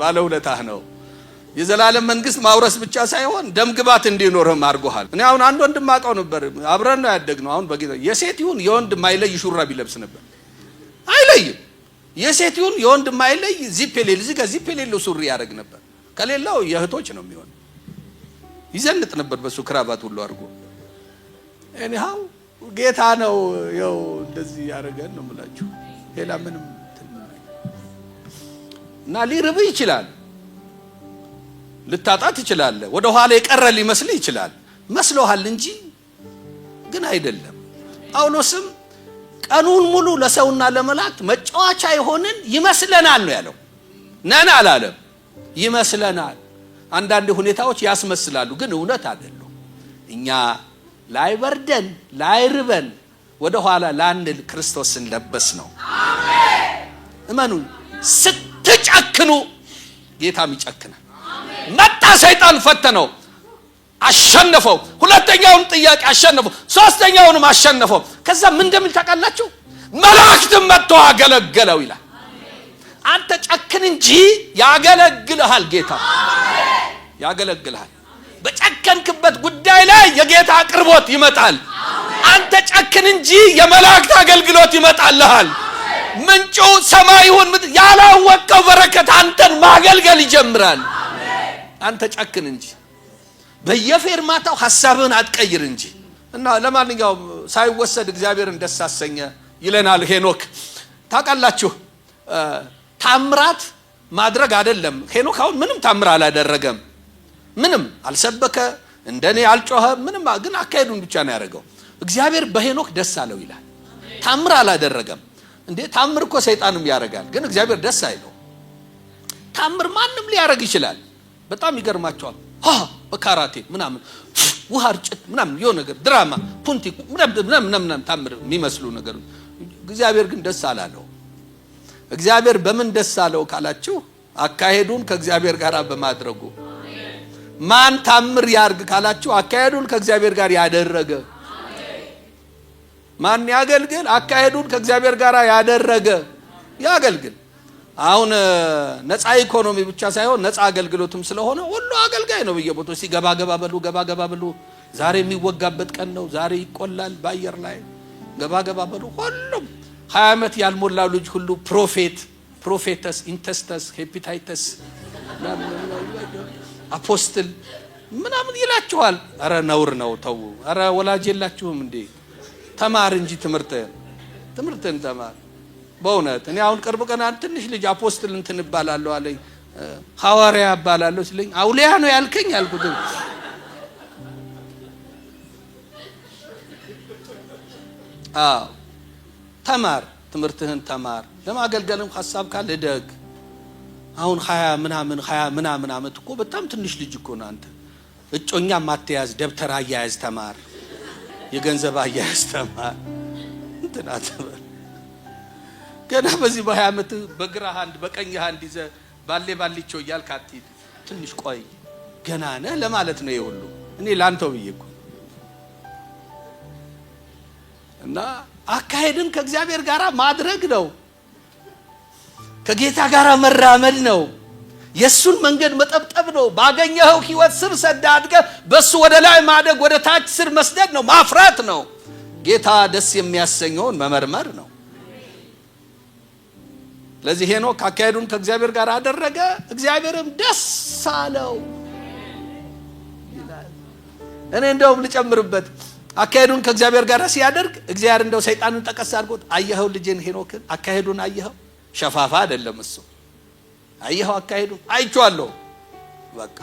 ባለውለታህ ነው። የዘላለም መንግስት ማውረስ ብቻ ሳይሆን ደም ግባት እንዲኖርህም አድርጎሃል። እኔ አሁን አንድ ወንድም አውቀው ነበር፣ አብረን ነው ያደግነው። አሁን በጌታ የሴት ይሁን የወንድ ማይለይ ሹራብ ይለብስ ነበር። አይለይም። የሴት ይሁን የወንድ ማይለይ ዚፕ የሌለው እዚህ ጋር ዚፕ የሌለው ሱሪ ያደርግ ነበር። ከሌላው የእህቶች ነው የሚሆን። ይዘንጥ ነበር በሱ ክራባት ሁሉ አድርጎ። እኔው ጌታ ነው ያው እንደዚህ ያደርገን ነው የምላችሁ። ሌላ ምንም እና ሊርብህ ይችላል፣ ልታጣ ትችላለህ። ወደ ኋላ የቀረ ሊመስልህ ይችላል። መስሎሃል እንጂ ግን አይደለም። ጳውሎስም ቀኑን ሙሉ ለሰውና ለመላእክት መጫወቻ የሆንን ይመስለናል ነው ያለው። ነን አላለም። ይመስለናል። አንዳንድ ሁኔታዎች ያስመስላሉ፣ ግን እውነት አይደሉም። እኛ ላይበርደን ላይርበን ወደ ኋላ ላንል ክርስቶስን ለበስ ነው። አሜን። እመኑ። ስትጨክኑ ጌታም ይጨክናል። መጣ ሰይጣን ፈተነው፣ አሸነፈው። ሁለተኛውን ጥያቄ አሸነፈው፣ ሶስተኛውንም አሸነፈው። ከዛ ምን እንደሚል ታውቃላችሁ? መላእክትም መጥቶ አገለገለው ይላል። አንተ ጨክን እንጂ ያገለግልሃል ጌታ። ያገለግልሃል። በጨከንክበት ጉዳይ ላይ የጌታ አቅርቦት ይመጣል። አንተ ጨክን እንጂ የመላእክት አገልግሎት ይመጣልሃል። ምንጩ ሰማይ ይሁን ያላወቀው በረከት አንተን ማገልገል ይጀምራል። አንተ ጨክን እንጂ በየፌርማታው ሐሳብህን አትቀይር እንጂ። እና ለማንኛውም ሳይወሰድ እግዚአብሔርን ደስ አሰኘ ይለናል ሄኖክ። ታውቃላችሁ ታምራት ማድረግ አይደለም። ሄኖክ አሁን ምንም ታምር አላደረገም፣ ምንም አልሰበከ፣ እንደኔ አልጮኸ፣ ምንም ግን አካሄዱን ብቻ ነው ያደረገው። እግዚአብሔር በሄኖክ ደስ አለው ይላል። ታምር አላደረገም እንዴ? ታምር እኮ ሰይጣንም ያደርጋል፣ ግን እግዚአብሔር ደስ አይለው። ታምር ማንም ሊያደርግ ይችላል። በጣም ይገርማቸዋል። በካራቴ ምናምን ውሃ ርጭት ምናምን የሆነ ነገር ድራማ ፑንቲ ምናምን ታምር የሚመስሉ ነገር። እግዚአብሔር ግን ደስ አላለው። እግዚአብሔር በምን ደስ አለው ካላችሁ አካሄዱን ከእግዚአብሔር ጋር በማድረጉ። ማን ታምር ያርግ ካላችሁ አካሄዱን ከእግዚአብሔር ጋር ያደረገ። ማን ያገልግል? አካሄዱን ከእግዚአብሔር ጋር ያደረገ ያገልግል። አሁን ነፃ ኢኮኖሚ ብቻ ሳይሆን ነፃ አገልግሎትም ስለሆነ ሁሉ አገልጋይ ነው። በየቦታው ሲገባ ገባ በሉ። ዛሬ የሚወጋበት ቀን ነው። ዛሬ ይቆላል በአየር ላይ ገባ በሉ። ሁሉም 20 ዓመት ያልሞላው ልጅ ሁሉ ፕሮፌተስ ኢንተስተስ ሄፒታይተስ አፖስትል ምናምን ይላችኋል። አረ ነውር ነው ተው። አረ ወላጅ የላችሁም እንዴ? ተማር እንጂ ትምህርትን ተማር። በእውነት እኔ አሁን ቅርብ ቀን ትንሽ ልጅ አፖስትል እንትን እባላለሁ አለኝ። ሐዋርያ እባላለሁ ሲለኝ አውሊያ ነው ያልከኝ አልኩት። ተማር፣ ትምህርትህን ተማር። ለማገልገልም ሐሳብ ካለ ደግ። አሁን 20 ምናምን ዓመት እኮ በጣም ትንሽ ልጅ እኮ ነው። አንተ እጮኛ ማትያዝ፣ ደብተር አያያዝ ተማር፣ የገንዘብ አያያዝ ተማር። እንትና ተማር። ገና በዚህ በ20 ዓመት በግራህ አንድ በቀኝ አንድ ይዘህ ባሌቾ እያልክ አትሂድ። ትንሽ ቆይ ገና ነህ ለማለት ነው። ይሄ ሁሉ እኔ ላንተው ብዬ እኮ እና አካሄድን ከእግዚአብሔር ጋር ማድረግ ነው። ከጌታ ጋር መራመድ ነው። የሱን መንገድ መጠብጠብ ነው። ባገኘኸው ህይወት ስር ሰደህ አድገህ በሱ ወደ ላይ ማደግ፣ ወደ ታች ስር መስደድ ነው። ማፍራት ነው። ጌታ ደስ የሚያሰኘውን መመርመር ነው። ለዚህ ሄኖክ አካሄዱን ከእግዚአብሔር ጋር አደረገ፣ እግዚአብሔርም ደስ አለው ይላል። እኔ እንደውም ልጨምርበት፣ አካሄዱን ከእግዚአብሔር ጋር ሲያደርግ እግዚአብሔር እንደው ሰይጣንን ጠቀስ አድርጎት አየኸው ልጄን ሄኖክን አካሄዱን አየኸው ሸፋፋ አይደለም እሱ። አየኸው አካሄዱ አይቼዋለሁ። በቃ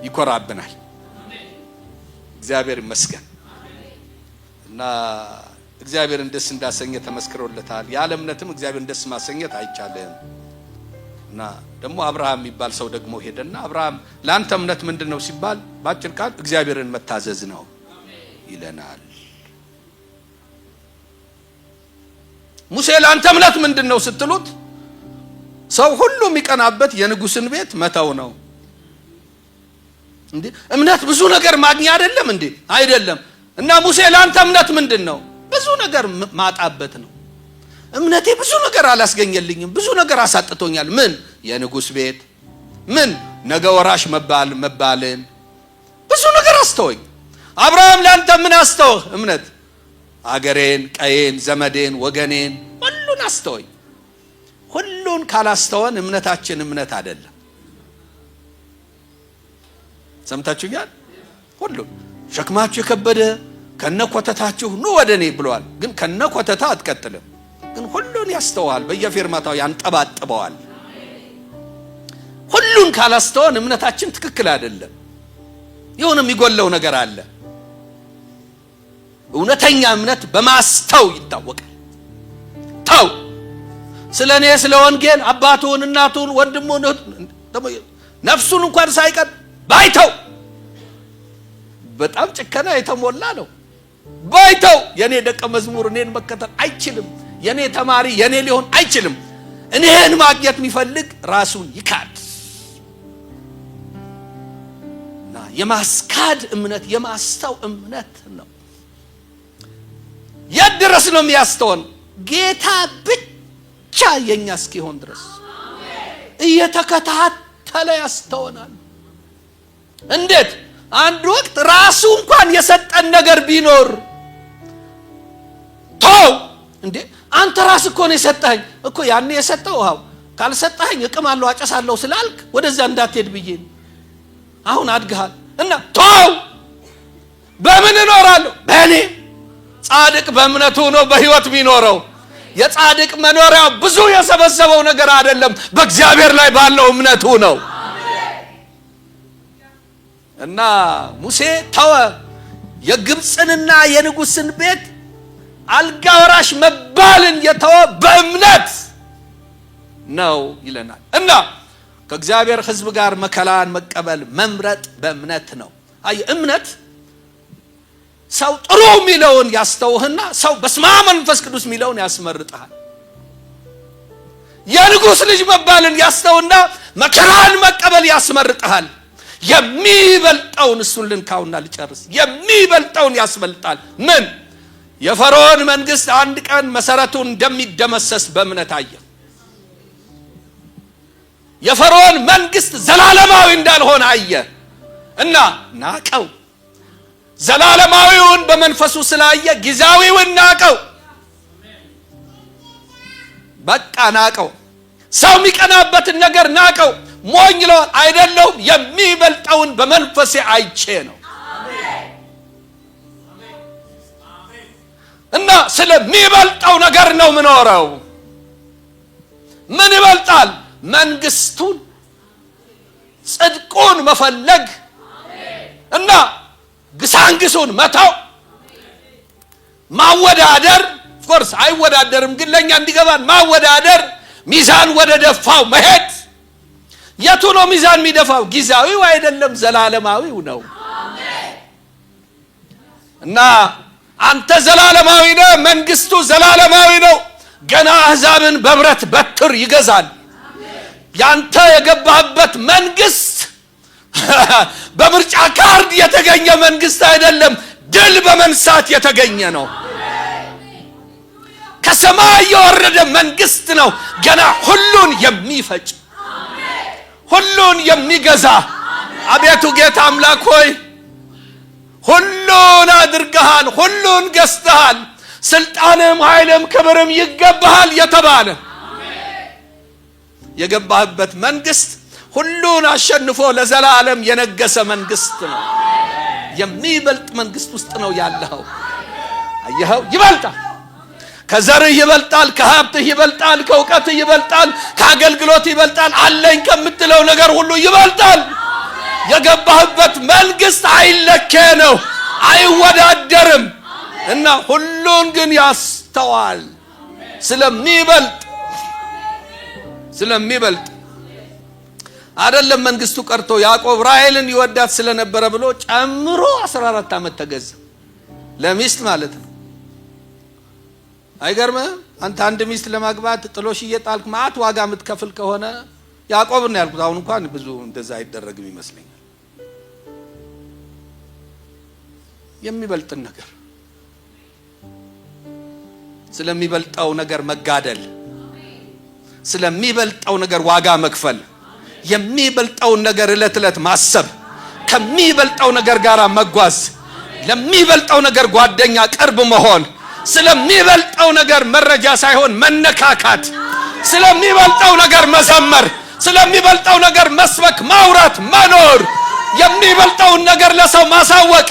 ይኮራብናል። እግዚአብሔር ይመስገን። እና እግዚአብሔርን ደስ እንዳሰኘ ተመስክሮለታል። ያለ እምነትም እግዚአብሔርን ደስ ማሰኘት አይቻልም። እና ደግሞ አብርሃም የሚባል ሰው ደግሞ ሄደና አብርሃም ለአንተ እምነት ምንድነው ሲባል ባጭር ቃል እግዚአብሔርን መታዘዝ ነው ይለናል። ሙሴ ለአንተ እምነት ምንድነው ስትሉት ሰው ሁሉ የሚቀናበት የንጉስን ቤት መተው ነው። እንዴ እምነት ብዙ ነገር ማግኛ አይደለም እንዴ? አይደለም። እና ሙሴ ለአንተ እምነት ምንድነው? ብዙ ነገር ማጣበት ነው። እምነቴ ብዙ ነገር አላስገኘልኝም፣ ብዙ ነገር አሳጥቶኛል። ምን? የንጉስ ቤት። ምን? ነገ ወራሽ መባልን። ብዙ ነገር አስተወኝ። አብርሃም ለአንተ ምን አስተወህ? እምነት። አገሬን፣ ቀዬን፣ ዘመዴን፣ ወገኔን ሁሉን አስተወኝ። ሁሉን ካላስተወን እምነታችን እምነት አይደለም። ሰምታችሁኛል? ሁሉን ሸክማችሁ የከበደ ከነኮተታችሁ ኑ ወደኔ ብሏል። ግን ከነኮተታ አትቀጥልም። ግን ሁሉን ያስተዋል፣ በየፌርማታው ያንጠባጥበዋል። ሁሉን ካላስተወን እምነታችን ትክክል አይደለም። የሆነ የሚጎለው ነገር አለ። እውነተኛ እምነት በማስተው ይታወቃል። ተው ስለኔ ስለ ወንጌል አባቱን እናቱን ወንድሙን ነፍሱን እንኳን ሳይቀር ባይተው በጣም ጭከና የተሞላ ነው። ባይተው የኔ ደቀ መዝሙር እኔን መከተል አይችልም፣ የኔ ተማሪ የኔ ሊሆን አይችልም። እኔን ማግኘት የሚፈልግ ራሱን ይካድ። እና የማስካድ እምነት የማስተው እምነት ነው። የት ድረስ ነው የሚያስተውን? ጌታ ብቻ የኛ እስኪሆን ድረስ እየተከታተለ ያስተውናል። እንዴት? አንድ ወቅት ራሱ እንኳን የሰጠን ነገር ቢኖር ተው እንዴ አንተ ራስ እኮ ነው የሰጠኸኝ እኮ ያኔ የሰጠው ውሃው ካልሰጠኸኝ እቅማለሁ አጨሳለሁ ስላልክ ወደዛ እንዳትሄድ ብዬ አሁን አድግሃል እና ተው። በምን እኖራለሁ? በእኔ ጻድቅ በእምነቱ ነው በህይወት የሚኖረው። የጻድቅ መኖሪያው ብዙ የሰበሰበው ነገር አይደለም፣ በእግዚአብሔር ላይ ባለው እምነቱ ነው። እና ሙሴ ተወ። የግብፅንና የንጉስን ቤት አልጋ ወራሽ መባልን የተወ በእምነት ነው ይለናል። እና ከእግዚአብሔር ሕዝብ ጋር መከላን መቀበል መምረጥ በእምነት ነው። አይ እምነት ሰው ጥሩ የሚለውን ያስተውህና ሰው በስመ አብ መንፈስ ቅዱስ የሚለውን ያስመርጣል። የንጉስ ልጅ መባልን ያስተውና መከራን መቀበል ያስመርጣል። የሚበልጠውን እሱን ልንካውና ልጨርስ። የሚበልጠውን ያስበልጣል። ምን? የፈርዖን መንግስት አንድ ቀን መሰረቱን እንደሚደመሰስ በእምነት አየ። የፈርዖን መንግስት ዘላለማዊ እንዳልሆነ አየ እና ናቀው። ዘላለማዊውን በመንፈሱ ስላየ ጊዜያዊውን ናቀው። በቃ ናቀው። ሰው የሚቀናበትን ነገር ናቀው። ሞኝ ለዋል አይደለም። የሚበልጠውን በመንፈሴ አይቼ ነው። እና ስለሚበልጠው ነገር ነው ምኖረው። ምን ይበልጣል? መንግስቱን፣ ጽድቁን መፈለግ እና ግሳንግሱን መተው። ማወዳደር ኦፍኮርስ አይወዳደርም፣ ግን ለኛ እንዲገባን ማወዳደር፣ ሚዛን ወደ ደፋው መሄድ። የቱ ነው ሚዛን የሚደፋው? ጊዜያዊው አይደለም፣ ዘላለማዊው ነው። እና አንተ ዘላለማዊ ነህ፣ መንግስቱ ዘላለማዊ ነው። ገና አሕዛብን በብረት በትር ይገዛል። ያንተ የገባህበት መንግስት በምርጫ ካርድ የተገኘ መንግስት አይደለም፣ ድል በመንሳት የተገኘ ነው። ከሰማይ የወረደ መንግስት ነው። ገና ሁሉን የሚፈጭ ሁሉን የሚገዛ። አቤቱ ጌታ አምላክ ሆይ ሁሉን አድርገሃል፣ ሁሉን ገዝተሃል፣ ስልጣንም ኃይልም ክብርም ይገባሃል የተባለ የገባህበት መንግስት ሁሉን አሸንፎ ለዘላለም የነገሰ መንግስት ነው። የሚበልጥ መንግስት ውስጥ ነው ያለኸው። አየኸው? ይበልጣል። ከዘርህ ይበልጣል፣ ከሀብትህ ይበልጣል፣ ከእውቀትህ ይበልጣል፣ ከአገልግሎት ይበልጣል፣ አለኝ ከምትለው ነገር ሁሉ ይበልጣል። የገባህበት መንግስት አይለኬ ነው፣ አይወዳደርም። እና ሁሉን ግን ያስተዋል ስለሚበልጥ አይደለም። መንግስቱ ቀርቶ ያዕቆብ ራሔልን ይወዳት ስለነበረ ብሎ ጨምሮ 14 ዓመት ተገዛ፣ ለሚስት ማለት ነው። አይገርምም? አንተ አንድ ሚስት ለማግባት ጥሎሽ እየጣልክ ማአት ዋጋ የምትከፍል ከሆነ ያዕቆብ ነው ያልኩት። አሁን እንኳን ብዙ እንደዛ አይደረግም ይመስለኛል። የሚበልጥን ነገር ስለሚበልጠው ነገር መጋደል፣ ስለሚበልጠው ነገር ዋጋ መክፈል፣ የሚበልጠውን ነገር እለት እለት ማሰብ፣ ከሚበልጠው ነገር ጋር መጓዝ፣ ለሚበልጠው ነገር ጓደኛ ቅርብ መሆን፣ ስለሚበልጠው ነገር መረጃ ሳይሆን መነካካት፣ ስለሚበልጠው ነገር መዘመር፣ ስለሚበልጠው ነገር መስበክ፣ ማውራት፣ መኖር፣ የሚበልጠውን ነገር ለሰው ማሳወቅ።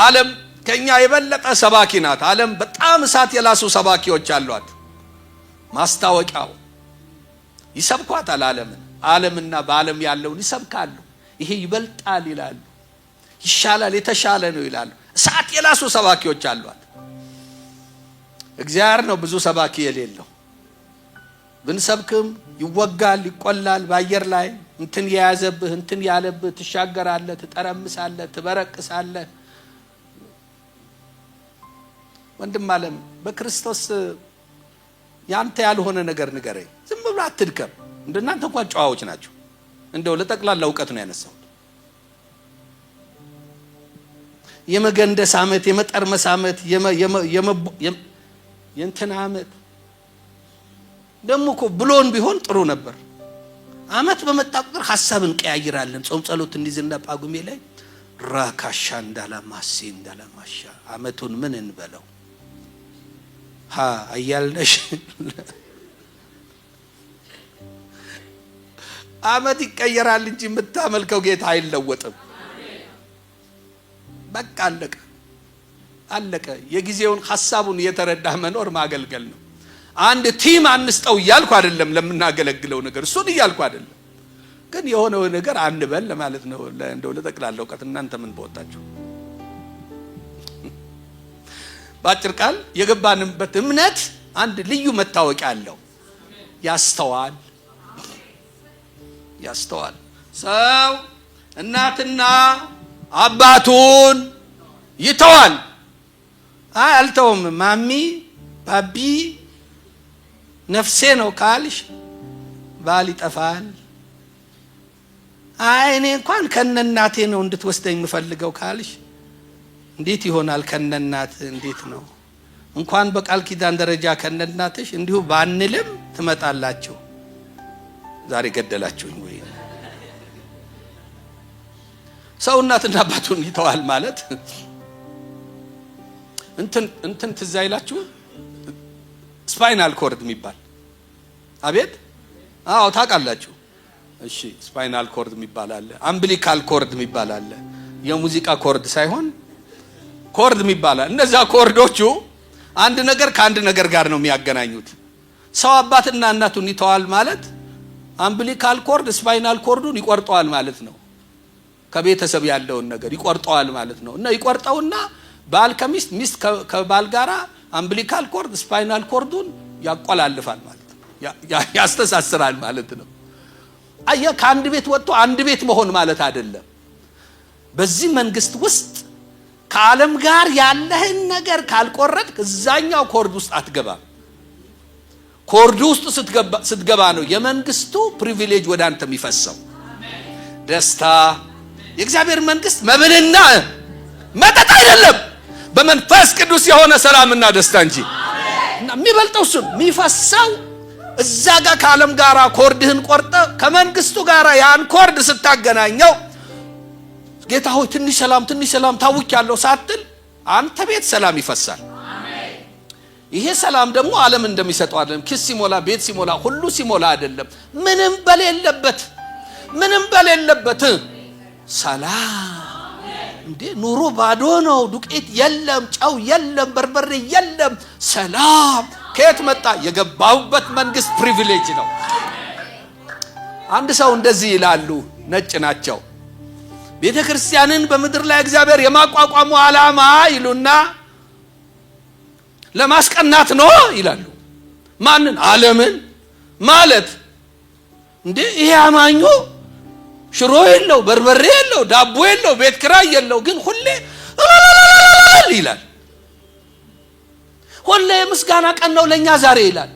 ዓለም ከኛ የበለጠ ሰባኪ ናት። ዓለም በጣም እሳት የላሱ ሰባኪዎች አሏት። ማስታወቂያው ይሰብኳታል። ዓለምና በዓለም ያለውን ይሰብካሉ። ይሄ ይበልጣል ይላሉ፣ ይሻላል፣ የተሻለ ነው ይላሉ። እሳት የላሱ ሰባኪዎች አሏት። እግዚአብሔር ነው ብዙ ሰባኪ የሌለው። ብንሰብክም ይወጋል፣ ይቆላል። በአየር ላይ እንትን የያዘብህ እንትን ያለብህ ትሻገራለህ፣ ትጠረምሳለህ፣ ትበረቅሳለህ። ወንድም ዓለም በክርስቶስ ያንተ ያልሆነ ነገር ንገረኝ። ዝም ብሎ አትድከም። እንደናንተ እንኳን ጨዋዎች ናቸው። እንደው ለጠቅላላ እውቀት ነው ያነሳው። የመገንደስ ዓመት፣ የመጠርመስ ዓመት፣ የእንትና ዓመት ደግሞ እኮ ብሎን ቢሆን ጥሩ ነበር። ዓመት በመጣ ቁጥር ሐሳብ እንቀያይራለን። ጾም ጸሎት እንዲዝና ጳጉሜ ላይ ራካሻ እንዳላማሲ እንዳላማሻ ዓመቱን ምን እንበለው አያልነሽ። ዓመት ይቀየራል እንጂ የምታመልከው ጌታ አይለወጥም። በቃ አለቀ። የጊዜውን ሐሳቡን የተረዳ መኖር ማገልገል ነው። አንድ ቲም አንስጠው እያልኩ አይደለም፣ ለምናገለግለው ነገር እሱን እያልኩ አይደለም። ግን የሆነው ነገር አንበል ለማለት ነው። እንደው ለጠቅላላ እውቀት እናንተ ምን በወጣችሁ። በአጭር ቃል የገባንበት እምነት አንድ ልዩ መታወቂያ አለው። ያስተዋል ሰው እናትና አባቱን ይተዋል። አልተውም ማሚ ባቢ ነፍሴ ነው ካልሽ ባል ይጠፋል። እኔ እንኳን ከነናቴ ነው እንድትወስደኝ የምፈልገው ካልሽ እንዴት ይሆናል? ከነናት እንዴት ነው? እንኳን በቃል ኪዳን ደረጃ ከነናትሽ እንዲሁ ባንልም ትመጣላችሁ። ዛሬ ገደላችሁኝ ወይ? ሰው እናትና አባቱን ይተዋል ማለት እንትን ትዝ አይላችሁ? ስፓይናል ኮርድ የሚባል አቤት፣ አዎ ታውቃላችሁ። እሺ ስፓይናል ኮርድ የሚባል አለ፣ አምብሊካል ኮርድ የሚባል አለ። የሙዚቃ ኮርድ ሳይሆን ኮርድ የሚባል አለ። እነዛ ኮርዶቹ አንድ ነገር ከአንድ ነገር ጋር ነው የሚያገናኙት። ሰው አባትና እናቱን ይተዋል ማለት አምብሊካል ኮርድ ስፓይናል ኮርዱን ይቆርጠዋል ማለት ነው። ከቤተሰብ ያለውን ነገር ይቆርጠዋል ማለት ነው። እና ይቆርጠውና ባል ከሚስት፣ ሚስት ከባል ጋራ አምብሊካል ኮርድ ስፓይናል ኮርዱን ያቆላልፋል ማለት ነው። ያስተሳስራል ማለት ነው። አየ ከአንድ ቤት ወጥቶ አንድ ቤት መሆን ማለት አይደለም። በዚህ መንግስት ውስጥ ከዓለም ጋር ያለህን ነገር ካልቆረጥክ እዛኛው ኮርድ ውስጥ አትገባም። ኮርድ ውስጥ ስትገባ ነው የመንግስቱ ፕሪቪሌጅ ወደ አንተ የሚፈሰው። ደስታ፣ የእግዚአብሔር መንግስት መብልና መጠጥ አይደለም፣ በመንፈስ ቅዱስ የሆነ ሰላምና ደስታ እንጂ። እና የሚበልጠው እሱ የሚፈሰው እዛ ጋር ከዓለም ጋር ኮርድህን ቆርጠ ከመንግስቱ ጋር ያን ኮርድ ስታገናኘው ጌታ ሆይ ትንሽ ሰላም ታውቂያለሁ ሳትል አንተ ቤት ሰላም ይፈሳል። ይሄ ሰላም ደግሞ ዓለም እንደሚሰጠው አይደለም። ኪስ ሲሞላ ቤት ሲሞላ ሁሉ ሲሞላ አይደለም። ምንም በሌለበት ሰላም እንዴ ኑሮ ባዶ ነው። ዱቄት የለም፣ ጨው የለም፣ በርበሬ የለም። ሰላም ከየት መጣ? የገባሁበት መንግስት ፕሪቪሌጅ ነው። አንድ ሰው እንደዚህ ይላሉ፣ ነጭ ናቸው። ቤተ ክርስቲያንን በምድር ላይ እግዚአብሔር የማቋቋሙ ዓላማ ይሉና ለማስቀናት ነው ይላሉ። ማንን? ዓለምን ማለት እንዴ ይሄ አማኙ ሽሮ የለው፣ በርበሬ የለው፣ ዳቦ የለው፣ ቤት ኪራይ የለው፣ ግን ሁሌ ይላል። ሁሌ ምስጋና ቀን ነው ለኛ ዛሬ ይላል።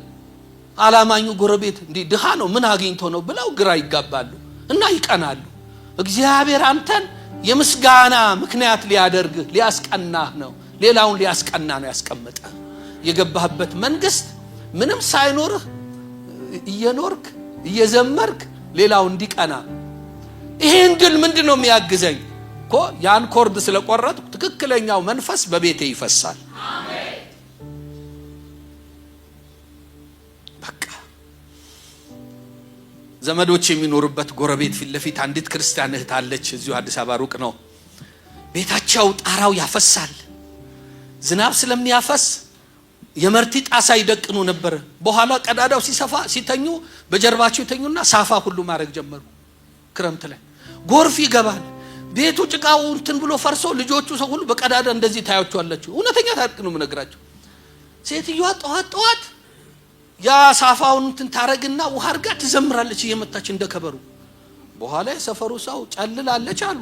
አላማኙ ጎረቤት እንዴ ድሃ ነው ምን አግኝቶ ነው ብለው ግራ ይጋባሉ እና ይቀናሉ። እግዚአብሔር አንተን የምስጋና ምክንያት ሊያደርግህ ሊያስቀናህ ነው። ሌላውን ሊያስቀና ነው ያስቀመጠ። የገባህበት መንግስት ምንም ሳይኖርህ እየኖርክ እየዘመርክ ሌላው እንዲቀና። ይሄን ግን ምንድነው የሚያግዘኝ እኮ ያን ኮርድ ስለቆረጥኩ ትክክለኛው መንፈስ በቤቴ ይፈሳል። አሜን። በቃ ዘመዶች የሚኖርበት ጎረቤት ፊት ለፊት አንዲት ክርስቲያን እህት አለች። እዚሁ አዲስ አበባ ሩቅ ነው። ቤታቸው ጣራው ያፈሳል። ዝናብ ስለሚያፈስ የመርቲ ጣሳ ይደቅኑ ነበር። በኋላ ቀዳዳው ሲሰፋ ሲተኙ በጀርባቸው ይተኙና ሳፋ ሁሉ ማድረግ ጀመሩ። ክረምት ላይ ጎርፍ ይገባል። ቤቱ ጭቃው እንትን ብሎ ፈርሶ ልጆቹ ሰው ሁሉ በቀዳዳ እንደዚህ ታያቸዋላችሁ። እውነተኛ ታሪክ ነው የምነግራችሁ። ሴትዮዋ ጠዋት ያ ሳፋውን እንትን ታረግና ውሃ አርጋ ትዘምራለች እየመታች እንደከበሩ። በኋላ የሰፈሩ ሰው ጨልላለች አሉ።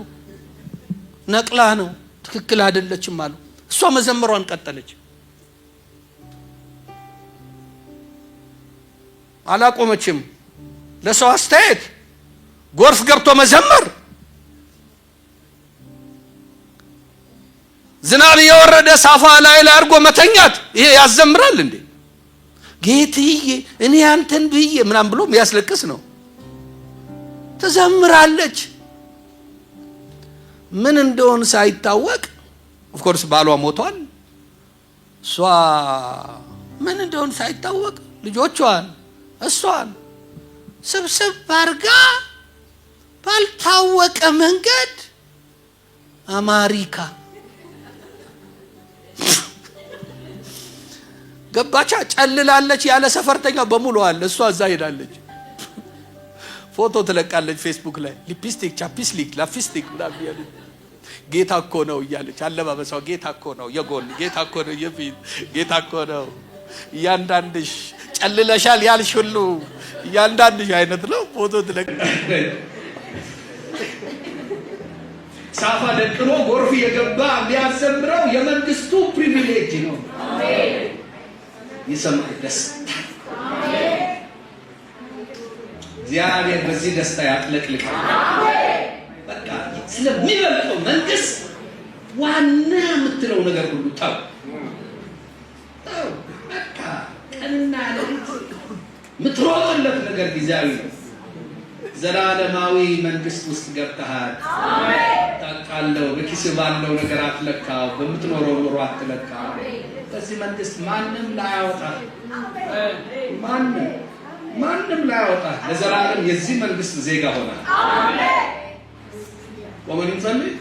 ነቅላ ነው ትክክል አይደለችም አሉ። እሷ መዘመሯን ቀጠለች። አላቆመችም። ለሰው አስተያየት ጎርፍ ገብቶ መዘመር፣ ዝናብ የወረደ ሳፋ ላይ አርጎ መተኛት ይሄ ያዘምራል እንዴ? ጌትዬ እኔ አንተን ብዬ ምናም ብሎ የሚያስለቅስ ነው። ትዘምራለች። ምን እንደሆነ ሳይታወቅ ኦፍ ኮርስ ባሏ ሞቷል። እሷ ምን እንደሆነ ሳይታወቅ ልጆቿን እሷን ስብስብ አርጋ ባልታወቀ መንገድ አሜሪካ ገባቻ። ጨልላለች። ያለ ሰፈርተኛ በሙሉ አለ። እሷ እዛ ሄዳለች። ፎቶ ትለቃለች ፌስቡክ ላይ ሊፕስቲክ፣ ቻፕስቲክ፣ ላፕስቲክ ምናምን ያለች ጌታ እኮ ነው እያለች አለባበሷ ጌታ እኮ ነው፣ የጎን ጌታ እኮ ነው፣ የፊት ጌታ እኮ ነው። እያንዳንድሽ ጨልለሻል ያልሽ ሁሉ እያንዳንድሽ አይነት ነው። ፎቶ ትለቃለች። ሳፋ ደቅኖ ጎርፍ የገባ ሊያዘምረው የመንግስቱ ፕሪቪሌጅ ነው። አሜን። ይሰማል ደስታ። አሜን። እግዚአብሔር በዚህ ደስታ ያጥለቅልቃል። አሜን። በቃ ስለሚበልጠው መንግስት ዋና የምትለው ነገር ሁሉ ተው። በቃ ቀንና ሌሊት የምትሮጥለት ነገር ጊዜያዊ ነው። ዘላለማዊ መንግስት ውስጥ ገብተሃል። አሜን። ታውቃለህ። በኪስ ባለው ነገር አትለካው፣ በምትኖረው ኑሮ አትለካው። በዚህ መንግስት ማንም ላያወጣ፣ ማንም ላያወጣ። ለዘላለም የዚህ መንግስት ዜጋ ሆናል። አሜን። ወመን ጸልይ